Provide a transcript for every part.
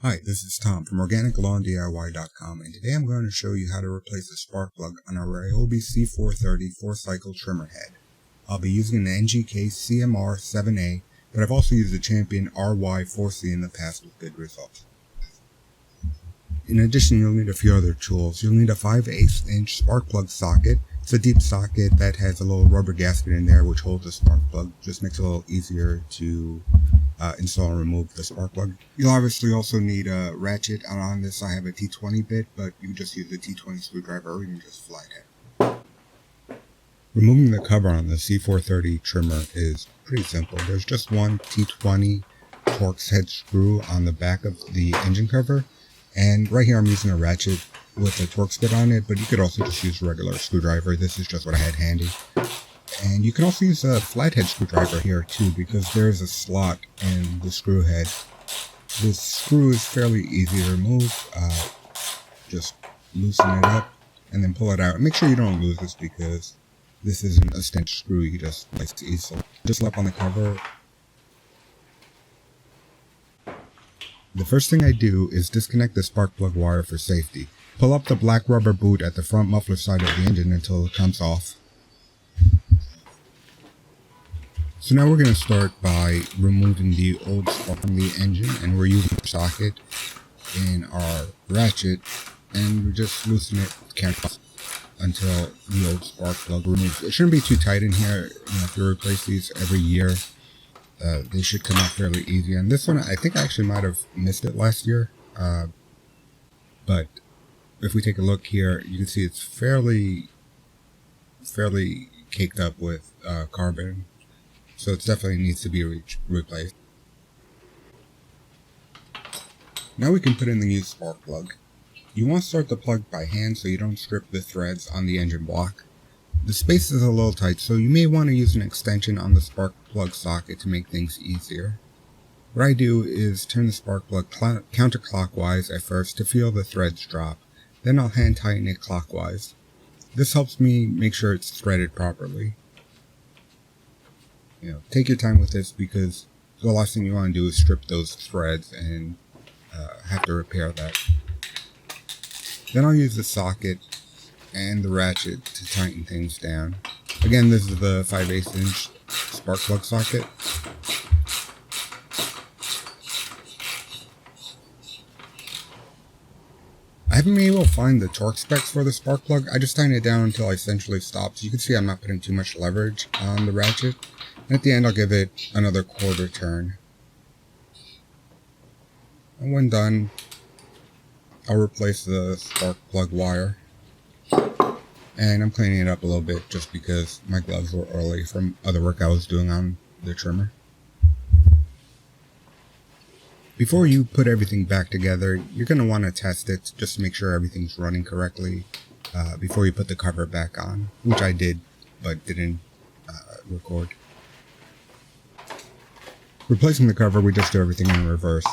Hi, this is Tom from OrganicLawnDIY.com, and today I'm going to show you how to replace the spark plug on a Ryobi C430 4-cycle trimmer head. I'll be using an NGK CMR 7A, but I've also used the Champion RY4C in the past with good results. In addition, you'll need a few other tools. You'll need a 5/8 inch spark plug socket. It's a deep socket that has a little rubber gasket in there which holds the spark plug. Just makes it a little easier to install and remove the spark plug. You'll obviously also need a ratchet. On this I have a T20 bit, but you can just use the T20 screwdriver or even just flathead. Removing the cover on the C430 trimmer is pretty simple. There's just one T20 Torx head screw on the back of the engine cover, and right here I'm using a ratchet with a Torx bit on it, but you could also just use a regular screwdriver. This is just what I had handy. And you can also use a flathead screwdriver here too, because there's a slot in the screw head. This screw is fairly easy to remove. Just loosen it up and then pull it out. Make sure you don't lose this because this isn't a stench screw. You just like to easily just slap on the cover. The first thing I do is disconnect the spark plug wire for safety. Pull up the black rubber boot at the front muffler side of the engine until it comes off. So now we're going to start by removing the old spark from the engine, and we're using the socket in our ratchet, and we just loosen it carefully until the old spark plug removes. It shouldn't be too tight in here. If you replace these every year, they should come out fairly easy. And this one, I think I actually might have missed it last year, but if we take a look here, you can see it's fairly caked up with carbon. So it definitely needs to be replaced. Now we can put in the new spark plug. You want to start the plug by hand so you don't strip the threads on the engine block. The space is a little tight, so you may want to use an extension on the spark plug socket to make things easier. What I do is turn the spark plug counterclockwise at first to feel the threads drop. Then I'll hand tighten it clockwise. This helps me make sure it's threaded properly. Take your time with this because the last thing you want to do is strip those threads and have to repair that. Then I'll use the socket and the ratchet to tighten things down. Again, this is the 5/8 inch spark plug socket. I haven't been able to find the torque specs for the spark plug. I just tighten it down until it essentially stops. You can see I'm not putting too much leverage on the ratchet. And at the end, I'll give it another quarter turn. And when done, I'll replace the spark plug wire. And I'm cleaning it up a little bit just because my gloves were oily from other work I was doing on the trimmer. Before you put everything back together, you're going to want to test it just to make sure everything's running correctly before you put the cover back on, which I did but didn't record. Replacing the cover, we just do everything in reverse.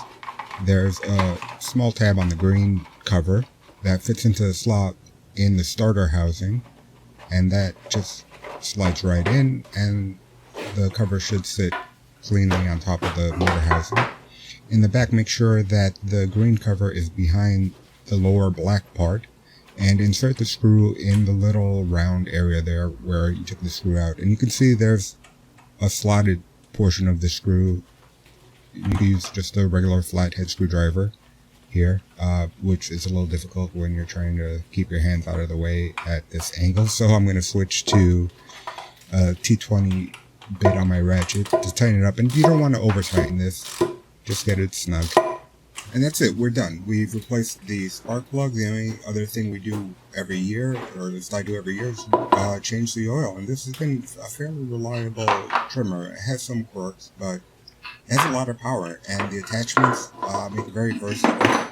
There's a small tab on the green cover that fits into the slot in the starter housing, and that just slides right in, and the cover should sit cleanly on top of the motor housing. In the back, make sure that the green cover is behind the lower black part, and insert the screw in the little round area there where you took the screw out. And you can see there's a slotted portion of the screw. You can use just a regular flathead screwdriver here, which is a little difficult when you're trying to keep your hands out of the way at this angle. So I'm going to switch to a T20 bit on my ratchet to tighten it up. And you don't want to over tighten this, just get it snug. And that's it, we're done. We've replaced the spark plug. The only other thing we do every year, or at least I do every year, is change the oil. And this has been a fairly reliable trimmer. It has some quirks, but it has a lot of power, and the attachments make it very versatile.